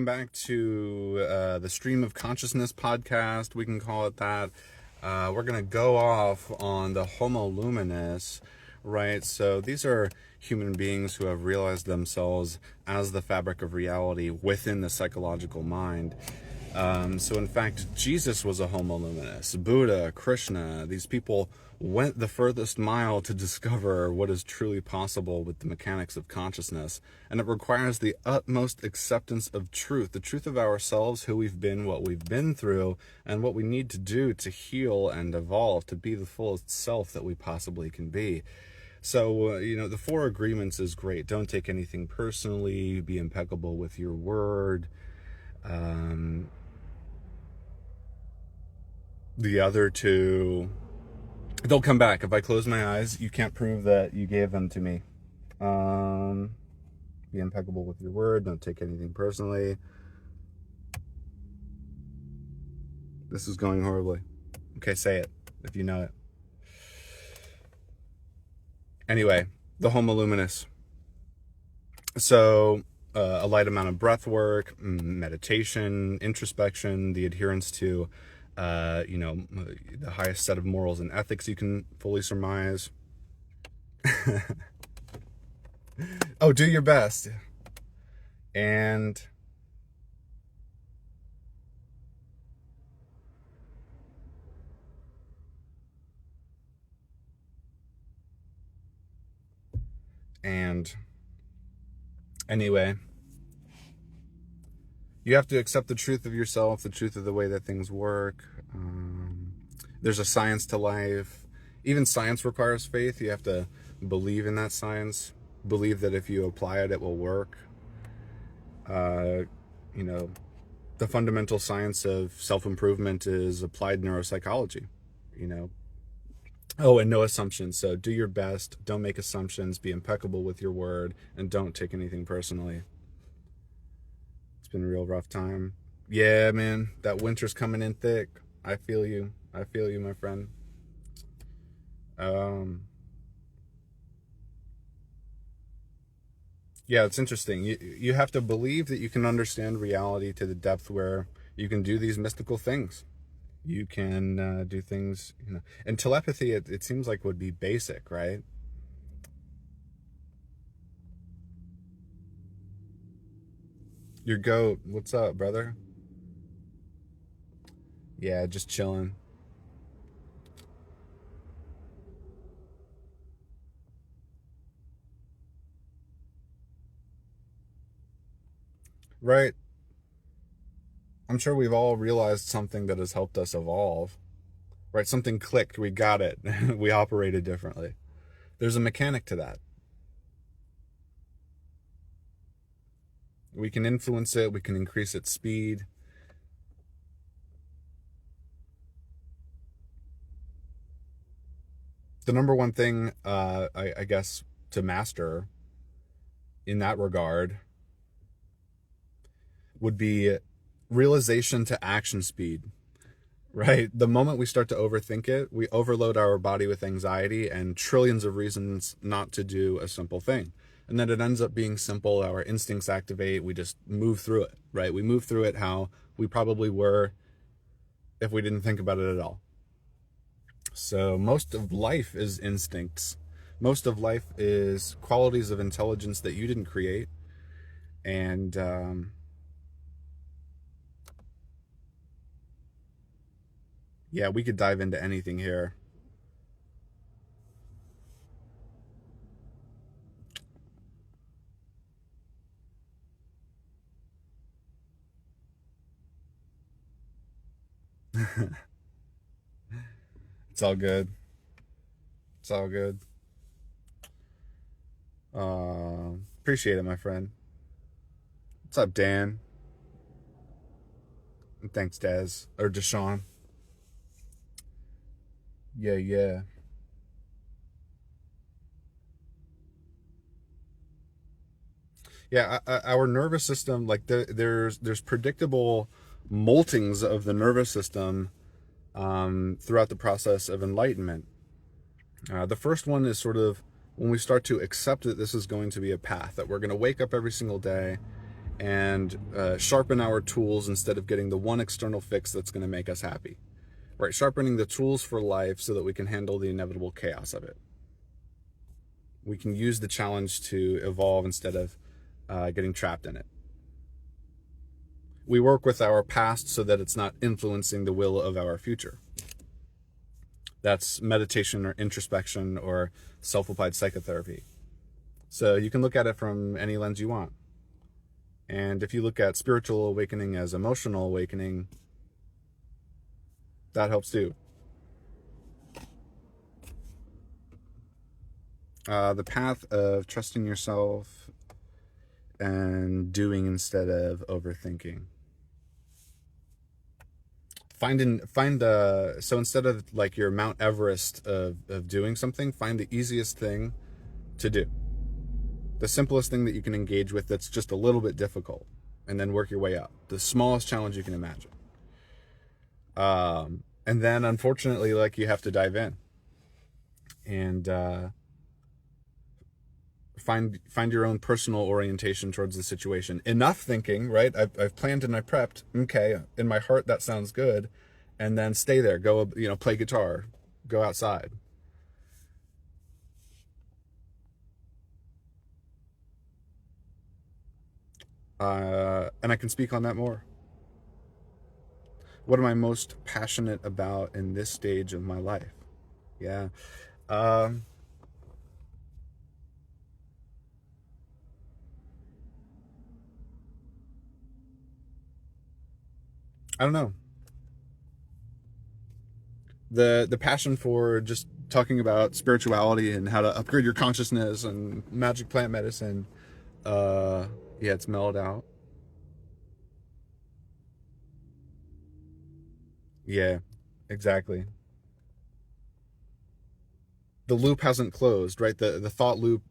Back to the Stream of Consciousness podcast. We can call it that. We're going to go off on the Homo-luminous, right? So these are human beings who have realized themselves as the fabric of reality within the psychological mind. So in fact, Jesus was a Homo-luminous. Buddha, Krishna, these people went the furthest mile to discover what is truly possible with the mechanics of consciousness. And it requires the utmost acceptance of truth, the truth of ourselves, who we've been, what we've been through, and what we need to do to heal and evolve, to be the fullest self that we possibly can be. So, the 4 agreements is great. Don't take anything personally, be impeccable with your word. The other 2, they'll come back. If I close my eyes, you can't prove that you gave them to me. Be impeccable with your word. Don't take anything personally. This is going horribly. Okay, say it if you know it. Anyway, the Homo-luminous. So, a light amount of breath work, meditation, introspection, the adherence to the highest set of morals and ethics you can fully surmise. Oh, do your best. And anyway, you have to accept the truth of yourself, the truth of the way that things work. There's a science to life. Even science requires faith. You have to believe in that science. Believe that if you apply it, it will work. The fundamental science of self-improvement is applied neuropsychology. Oh, and no assumptions. So do your best. Don't make assumptions. Be impeccable with your word. And don't take anything personally. It's been a real rough time. Yeah, man. That winter's coming in thick. I feel you. I feel you, my friend. Yeah, it's interesting. You have to believe that you can understand reality to the depth where you can do these mystical things. You can do things, and telepathy, it seems like would be basic, right? Your goat, what's up, brother? Yeah, just chilling. Right. I'm sure we've all realized something that has helped us evolve. Right? Something clicked. We got it. We operated differently. There's a mechanic to that. We can influence it. We can increase its speed. The number one thing, I guess, to master in that regard would be realization to action speed, right? The moment we start to overthink it, we overload our body with anxiety and trillions of reasons not to do a simple thing. And then it ends up being simple. Our instincts activate. We just move through it, right? We move through it how we probably were if we didn't think about it at all. So most of life is instincts. Most of life is qualities of intelligence that you didn't create. And yeah, we could dive into anything here. It's all good. It's all good. Appreciate it, my friend. What's up, Dan? And thanks, Des. Or Deshaun. Yeah, yeah. Yeah, our nervous system, like there's predictable moltings of the nervous system throughout the process of enlightenment. The first one is sort of when we start to accept that this is going to be a path, that we're going to wake up every single day and sharpen our tools instead of getting the one external fix that's going to make us happy. Right, sharpening the tools for life so that we can handle the inevitable chaos of it. We can use the challenge to evolve instead of getting trapped in it. We work with our past so that it's not influencing the will of our future. That's meditation or introspection or self-applied psychotherapy. So you can look at it from any lens you want. And if you look at spiritual awakening as emotional awakening, that helps too. The path of trusting yourself and doing instead of overthinking. So instead of like your Mount Everest of doing something, find the easiest thing to do. The simplest thing that you can engage with that's just a little bit difficult, and then work your way up. The smallest challenge you can imagine. And then unfortunately, like, you have to dive in and find your own personal orientation towards the situation. Enough thinking, right? I've planned and I prepped. Okay, in my heart that sounds good, and then stay there. Go, play guitar, go outside. And I can speak on that more. What am I most passionate about in this stage of my life? Yeah. Um, I don't know. The passion for just talking about spirituality and how to upgrade your consciousness and magic plant medicine. Uh, yeah, it's mellowed out. Yeah, exactly. The loop hasn't closed, right? The thought loop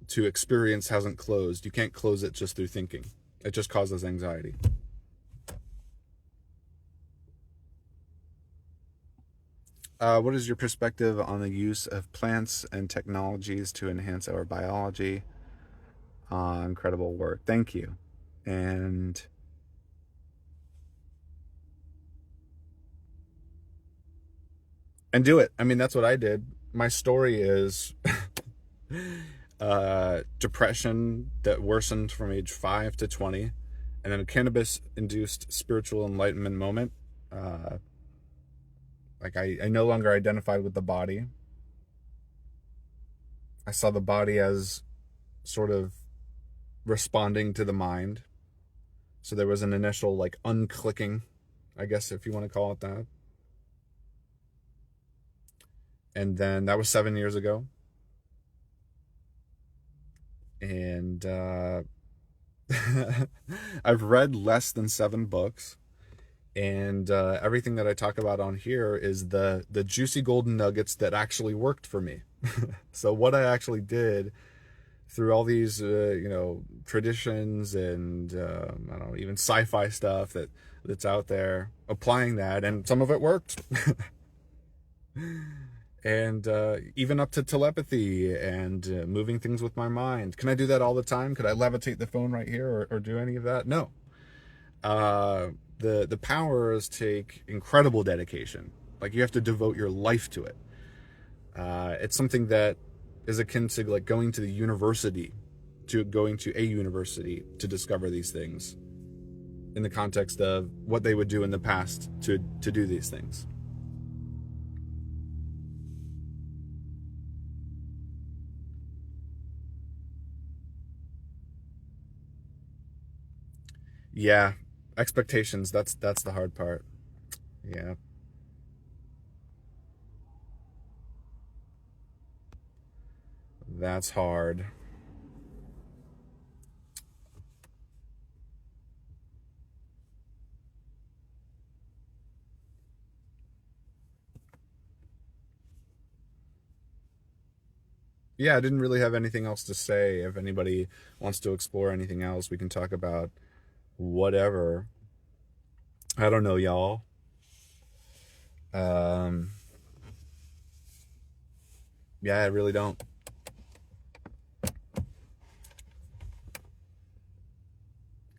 to experience hasn't closed. You can't close it just through thinking. It just causes anxiety. What is your perspective on the use of plants and technologies to enhance our biology? Incredible work. Thank you. And do it. I mean, that's what I did. My story is depression that worsened from age 5 to 20, and then a cannabis induced spiritual enlightenment moment. Uh, like, I no longer identified with the body. I saw the body as sort of responding to the mind. So there was an initial, like, unclicking, I guess, if you want to call it that. And then that was 7 years ago. And I've read less than 7 books. And everything that I talk about on here is the juicy golden nuggets that actually worked for me. So what I actually did through all these traditions and I don't know, even sci-fi stuff that's out there, applying that, and some of it worked. And even up to telepathy and moving things with my mind. Can I do that all the time? Could I levitate the phone right here or do any of that? No. uh, the powers take incredible dedication. Like, you have to devote your life to it. It's something that is akin to, like, going to a university to discover these things, in the context of what they would do in the past to do these things. Yeah, expectations. That's the hard part. Yeah, that's hard. Yeah, I didn't really have anything else to say. If anybody wants to explore anything else, we can talk about whatever. I don't know, y'all. Um, yeah, I really don't.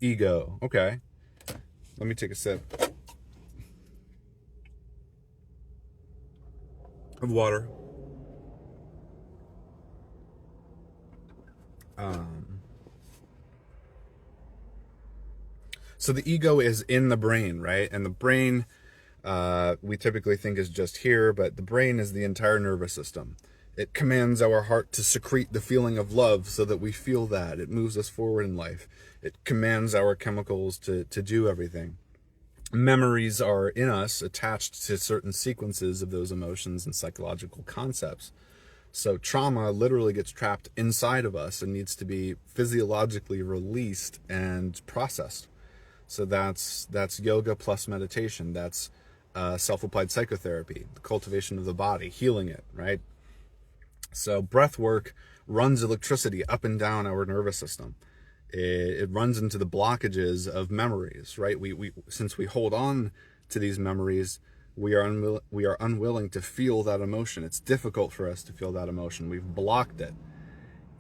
ego. Okay. Let me take a sip of water. So the ego is in the brain, right? And the brain, we typically think is just here, but the brain is the entire nervous system. It commands our heart to secrete the feeling of love so that we feel that. It moves us forward in life. It commands our chemicals to do everything. Memories are in us attached to certain sequences of those emotions and psychological concepts. So trauma literally gets trapped inside of us and needs to be physiologically released and processed. So that's yoga plus meditation. That's self-applied psychotherapy, the cultivation of the body, healing it, right? So breath work runs electricity up and down our nervous system. It runs into the blockages of memories, right? We since we hold on to these memories, we are unwilling to feel that emotion. It's difficult for us to feel that emotion. We've blocked it,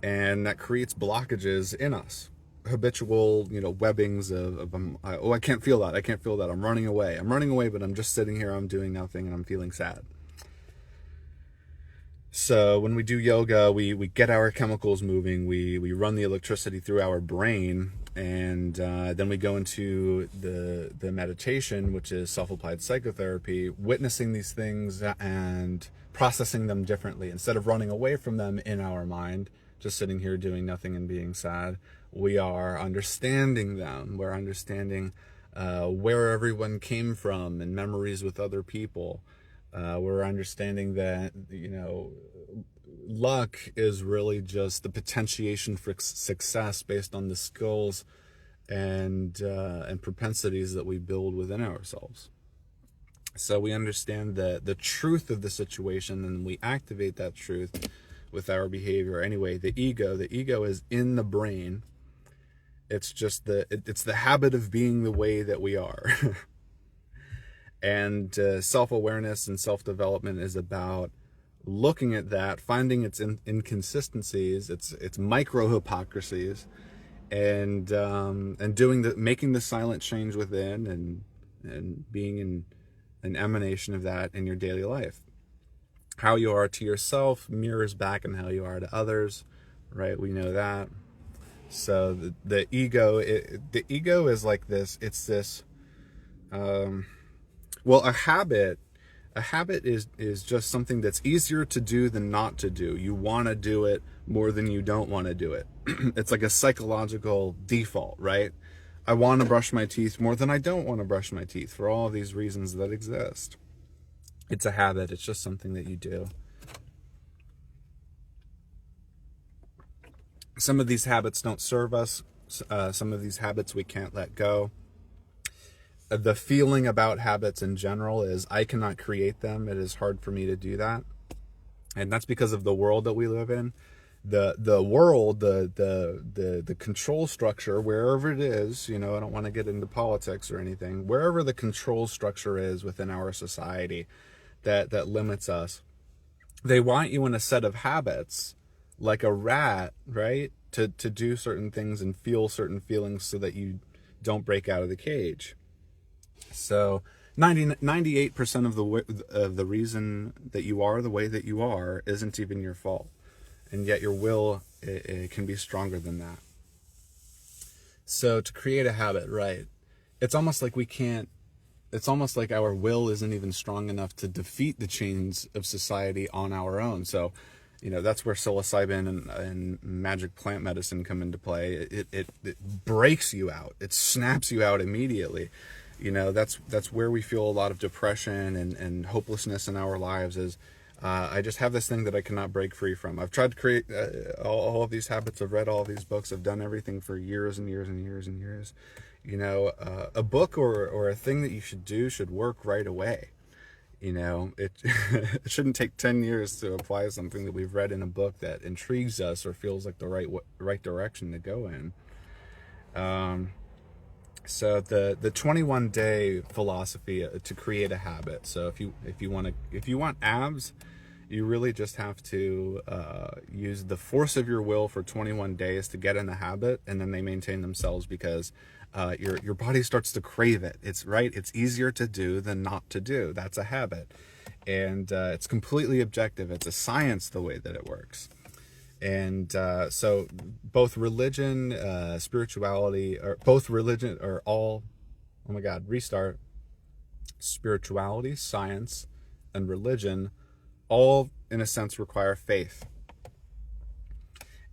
and that creates blockages in us. Habitual, webbings of oh, I can't feel that. I can't feel that. I'm running away. But I'm just sitting here. I'm doing nothing, and I'm feeling sad. So when we do yoga, we get our chemicals moving, we run the electricity through our brain, and then we go into the meditation, which is self-applied psychotherapy, witnessing these things and processing them differently. Instead of running away from them in our mind, just sitting here doing nothing and being sad, we are understanding them. We're understanding where everyone came from and memories with other people. We're understanding that, luck is really just the potentiation for success based on the skills and propensities that we build within ourselves. So we understand the truth of the situation, and we activate that truth with our behavior. Anyway, the ego is in the brain. It's just it's the habit of being the way that we are. And self-awareness and self-development is about looking at that, finding its inconsistencies, its micro hypocrisies, and making the silent change within, and being an emanation of that in your daily life. How you are to yourself mirrors back in how you are to others, right? We know that. So the ego is like this. It's this. Well, a habit is just something that's easier to do than not to do. You want to do it more than you don't want to do it. It's like a psychological default, right? I want to brush my teeth more than I don't want to brush my teeth for all of these reasons that exist. It's a habit. It's just something that you do. Some of these habits don't serve us. Some of these habits we can't let go. The feeling about habits in general is I cannot create them. It is hard for me to do that. And that's because of the world that we live in. The world, the control structure, wherever it is, I don't want to get into politics or anything, wherever the control structure is within our society that limits us, they want you in a set of habits like a rat, right? To do certain things and feel certain feelings so that you don't break out of the cage. So 98% of the reason that you are the way that you are isn't even your fault. And yet your will, it can be stronger than that. So to create a habit, right, it's almost like our will isn't even strong enough to defeat the chains of society on our own. So, that's where psilocybin and magic plant medicine come into play. It breaks you out. It snaps you out immediately. That's where we feel a lot of depression and hopelessness in our lives is, I just have this thing that I cannot break free from. I've tried to create all of these habits. I've read all of these books. I've done everything for years and years and years and years. A book or a thing that you should do should work right away. It it shouldn't take 10 years to apply something that we've read in a book that intrigues us or feels like the right direction to go in. So the 21-day philosophy to create a habit. So if you want abs, You really just have to use the force of your will for 21 days to get in the habit, and then they maintain themselves because your body starts to crave it. It's right. It's easier to do than not to do. That's a habit, and it's completely objective. It's a science the way that it works. And so both religion, spirituality, or both religion, or all, oh my God, restart. Spirituality, science, and religion all, in a sense, require faith.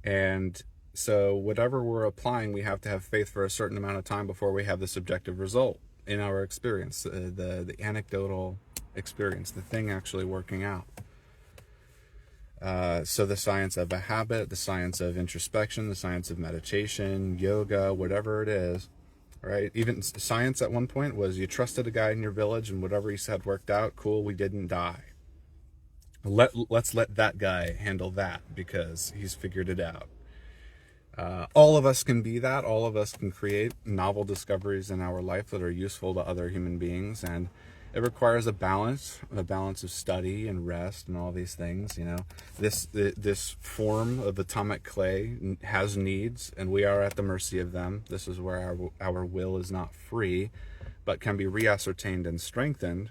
And so whatever we're applying, we have to have faith for a certain amount of time before we have the subjective result in our experience, the anecdotal experience, the thing actually working out. So the science of a habit, the science of introspection, the science of meditation, yoga, whatever it is, right? Even science at one point was you trusted a guy in your village and whatever he said worked out. Cool, we didn't die. Let's let that guy handle that because he's figured it out. All of us can be that. All of us can create novel discoveries in our life that are useful to other human beings, and it requires a balance of study and rest and all these things. You know, this form of atomic clay has needs, and we are at the mercy of them. This is where our will is not free, but can be reascertained and strengthened.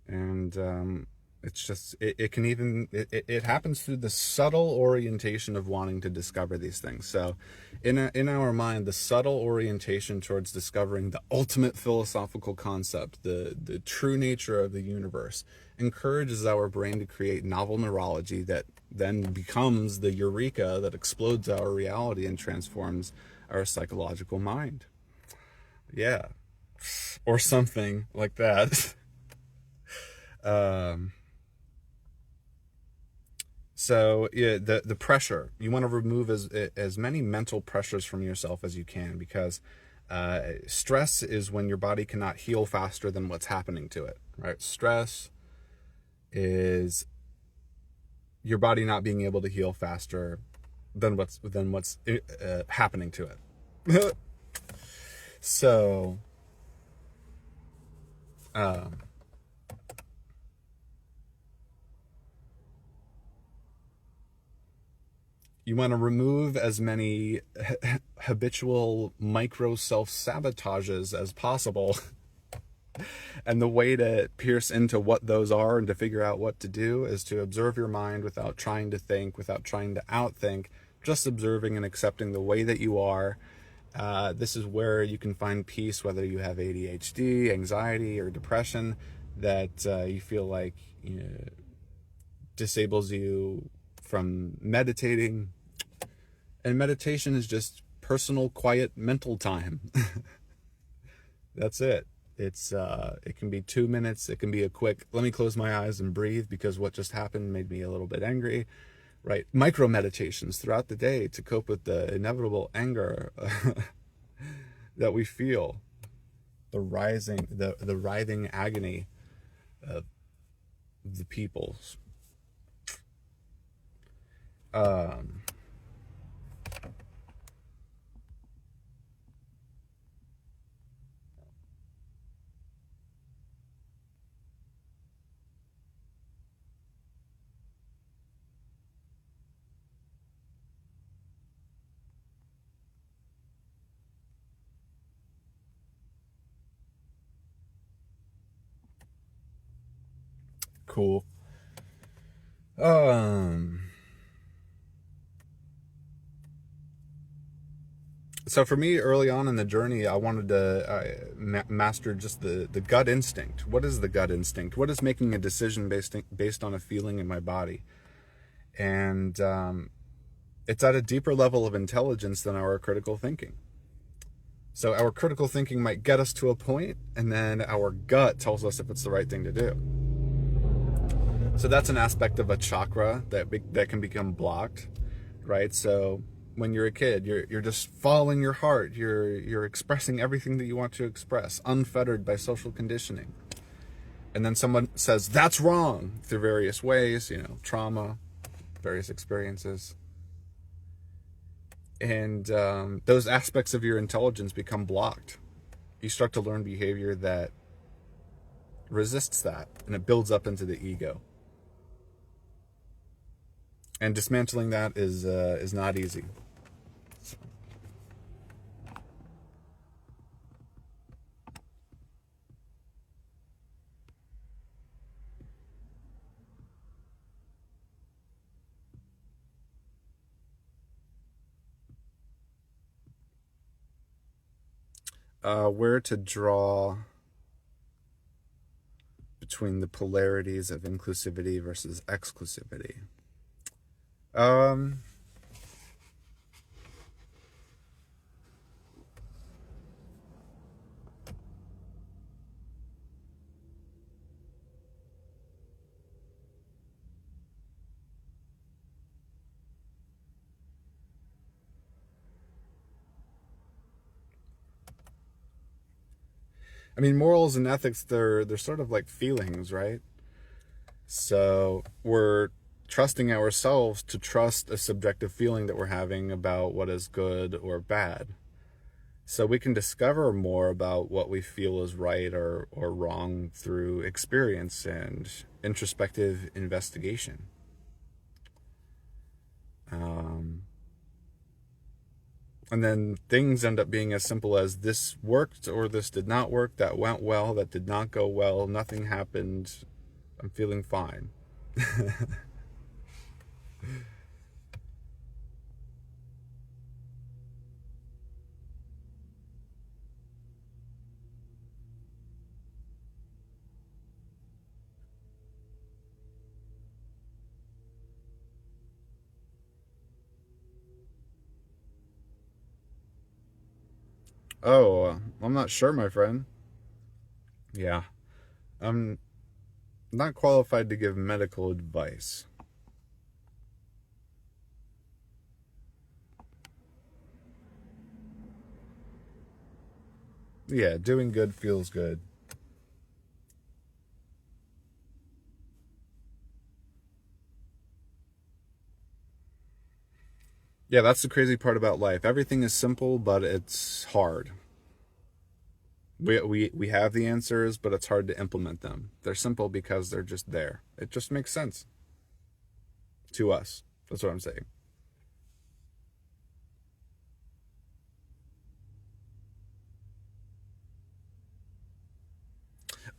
And it's just it happens through the subtle orientation of wanting to discover these things. So in our mind, the subtle orientation towards discovering the ultimate philosophical concept, the true nature of the universe, encourages our brain to create novel neurology that then becomes the eureka that explodes our reality and transforms our psychological mind. Yeah, or something like that. So yeah, the pressure, you want to remove as many mental pressures from yourself as you can, because stress is when your body cannot heal faster than what's happening to it, right? Stress is your body not being able to heal faster than what's happening to it. So you want to remove as many habitual micro self-sabotages as possible. And the way to pierce into what those are and to figure out what to do is to observe your mind without trying to think, without trying to outthink, just observing and accepting the way that you are. This is where you can find peace, whether you have ADHD, anxiety, or depression that you feel like disables you from meditating. And meditation is just personal, quiet, mental time. That's it. It can be 2 minutes. It can be a quick, let me close my eyes and breathe because what just happened made me a little bit angry, right? Micro meditations throughout the day to cope with the inevitable anger that we feel, the writhing agony of the peoples. Cool. So for me, early on in the journey, I wanted to master just the gut instinct. What is the gut instinct? What is making a decision based on a feeling in my body? And it's at a deeper level of intelligence than our critical thinking. So our critical thinking might get us to a point, and then our gut tells us if it's the right thing to do. So that's an aspect of a chakra that can become blocked, right? So when you're a kid, you're just following your heart. You're expressing everything that you want to express, unfettered by social conditioning. And then someone says that's wrong through various ways, trauma, various experiences. And those aspects of your intelligence become blocked. You start to learn behavior that resists that, and it builds up into the ego. And dismantling that is not easy. So. Where to draw between the polarities of inclusivity versus exclusivity. Um, I mean, morals and ethics, they're sort of like feelings, right? So we're trusting ourselves to trust a subjective feeling that we're having about what is good or bad. So we can discover more about what we feel is right or wrong through experience and introspective investigation. And then things end up being as simple as this worked or this did not work, that went well, that did not go well, nothing happened, I'm feeling fine. Oh, I'm not sure, my friend. Yeah, I'm not qualified to give medical advice. Yeah, doing good feels good. Yeah, that's the crazy part about life. Everything is simple, but it's hard. We have the answers, but it's hard to implement them. They're simple because they're just there. It just makes sense to us. That's what I'm saying.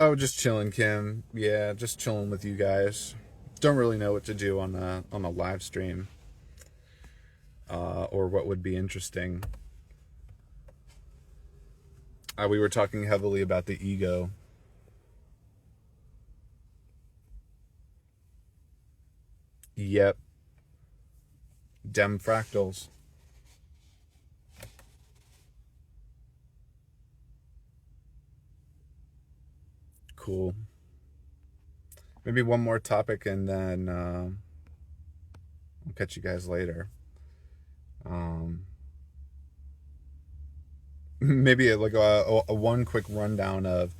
Oh, just chilling, Kim. Yeah, just chilling with you guys. Don't really know what to do on a live stream, or what would be interesting. We were talking heavily about the ego. Yep, dem fractals. Cool. Maybe one more topic, and then I'll catch you guys later. Um, maybe like a one quick rundown of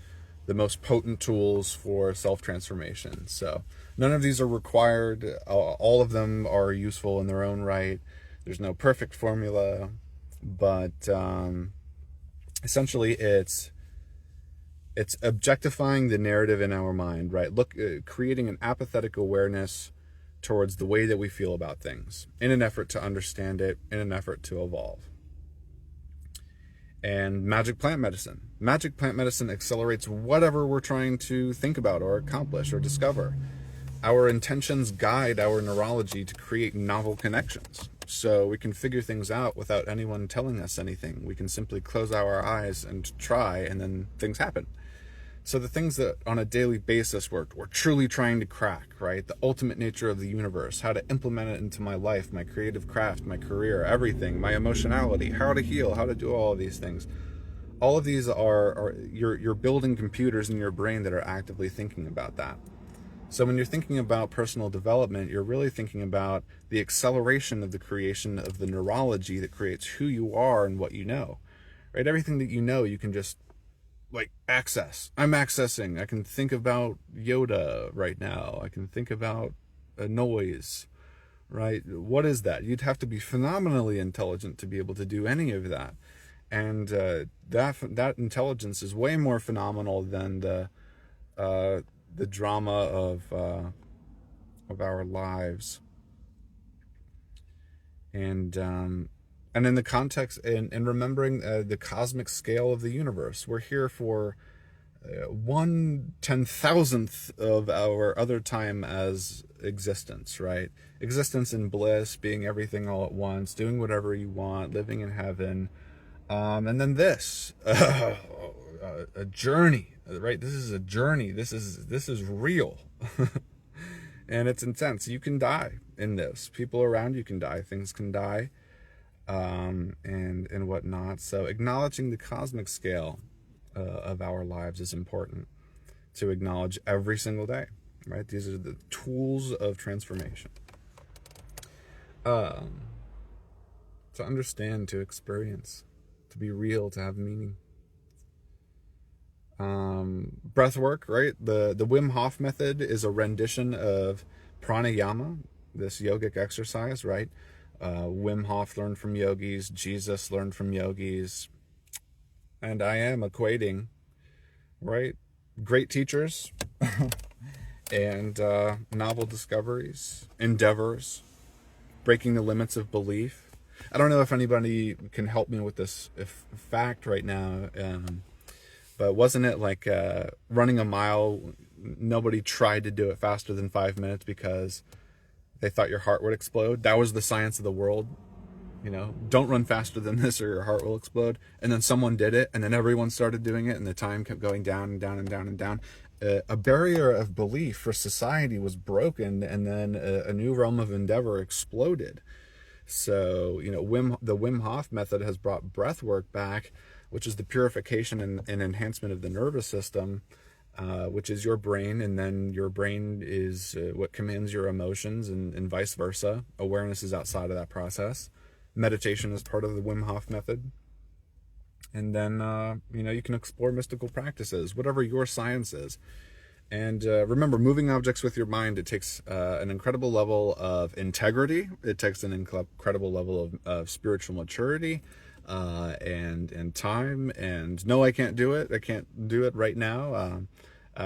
the most potent tools for self transformation. So none of these are required. All of them are useful in their own right. There's no perfect formula, but essentially it's objectifying the narrative in our mind, right? Creating an apathetic awareness towards the way that we feel about things in an effort to understand it, in an effort to evolve. And magic plant medicine. Magic plant medicine accelerates whatever we're trying to think about or accomplish or discover. Our intentions guide our neurology to create novel connections. So we can figure things out without anyone telling us anything. We can simply close our eyes and try, and then things happen. So the things that on a daily basis we're truly trying to crack, right? The ultimate nature of the universe, how to implement it into my life, my creative craft, my career, everything, my emotionality, how to heal, how to do all of these things. All of these are you're building computers in your brain that are actively thinking about that. So when you're thinking about personal development, you're really thinking about the acceleration of the creation of the neurology that creates who you are and what you know. Right? Everything that you know, you can just like access. I'm accessing. I can think about Yoda right now. I can think about a noise, right? What is that? You'd have to be phenomenally intelligent to be able to do any of that. And that intelligence is way more phenomenal than the the drama of our lives, and in the context and remembering the cosmic scale of the universe. We're here for 1/10,000th of our other time as existence, right? Existence in bliss, being everything all at once, doing whatever you want, living in heaven. And then this, a journey, right? This is a journey. This is real. And it's intense. You can die in this. People around you can die. Things can die, and whatnot. So acknowledging the cosmic scale of our lives is important to acknowledge every single day, right? These are the tools of transformation. To understand, to experience, to be real, to have meaning. Breath work, right? The Wim Hof method is a rendition of pranayama, this yogic exercise, right? Wim Hof learned from yogis, Jesus learned from yogis, and I am equating, right? Great teachers and novel discoveries, endeavors, breaking the limits of belief. I don't know if anybody can help me with this fact right now, but wasn't it like running a mile, nobody tried to do it faster than 5 minutes because they thought your heart would explode? That was the science of the world. Don't run faster than this or your heart will explode. And then someone did it, and then everyone started doing it, and the time kept going down and down and down and down. A barrier of belief for society was broken, and then a new realm of endeavor exploded. So, the Wim Hof method has brought breath work back, which is the purification and enhancement of the nervous system, which is your brain, and then your brain is what commands your emotions, and vice versa. Awareness is outside of that process. Meditation is part of the Wim Hof method. And then, you can explore mystical practices, whatever your science is. And remember, moving objects with your mind, it takes an incredible level of integrity. It takes an incredible level of spiritual maturity and time. And no, I can't do it. I can't do it right now.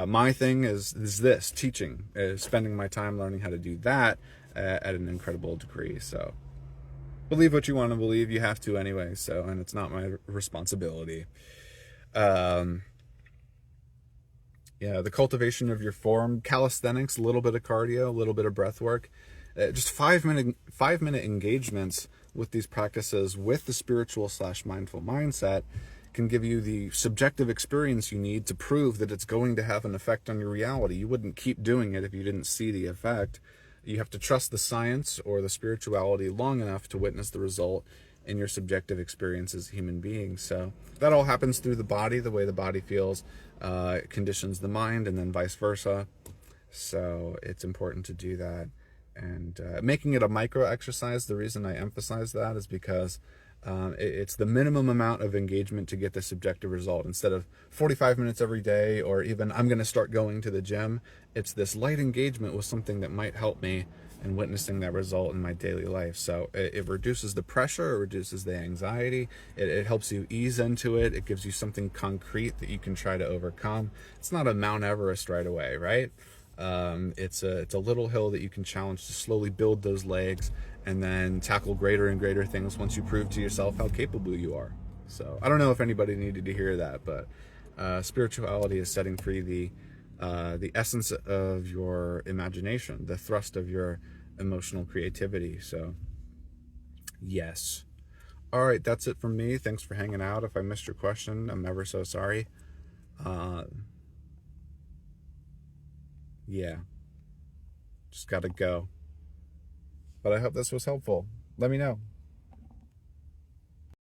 My thing is this, teaching, is spending my time learning how to do that at an incredible degree. So believe what you want to believe. You have to anyway. So, and it's not my responsibility. The cultivation of your form, calisthenics, a little bit of cardio, a little bit of breath work, just 5-minute engagements with these practices with the spiritual / mindful mindset can give you the subjective experience you need to prove that it's going to have an effect on your reality. You wouldn't keep doing it if you didn't see the effect. You have to trust the science or the spirituality long enough to witness the result in your subjective experience as a human being. So that all happens through the body, the way the body feels, conditions the mind, and then vice versa. So it's important to do that. And making it a micro exercise, the reason I emphasize that is because it's the minimum amount of engagement to get the subjective result. Instead of 45 minutes every day, or even I'm going to start going to the gym, it's this light engagement with something that might help me in witnessing that result in my daily life. So it reduces the pressure, it reduces the anxiety, it helps you ease into it, it gives you something concrete that you can try to overcome. It's not a Mount Everest right away, right? It's a little hill that you can challenge to slowly build those legs and then tackle greater and greater things once you prove to yourself how capable you are. So I don't know if anybody needed to hear that, but spirituality is setting free the essence of your imagination, the thrust of your emotional creativity. So yes. All right, that's it from me. Thanks for hanging out. If I missed your question, I'm ever so sorry. Yeah, just gotta go. But I hope this was helpful. Let me know.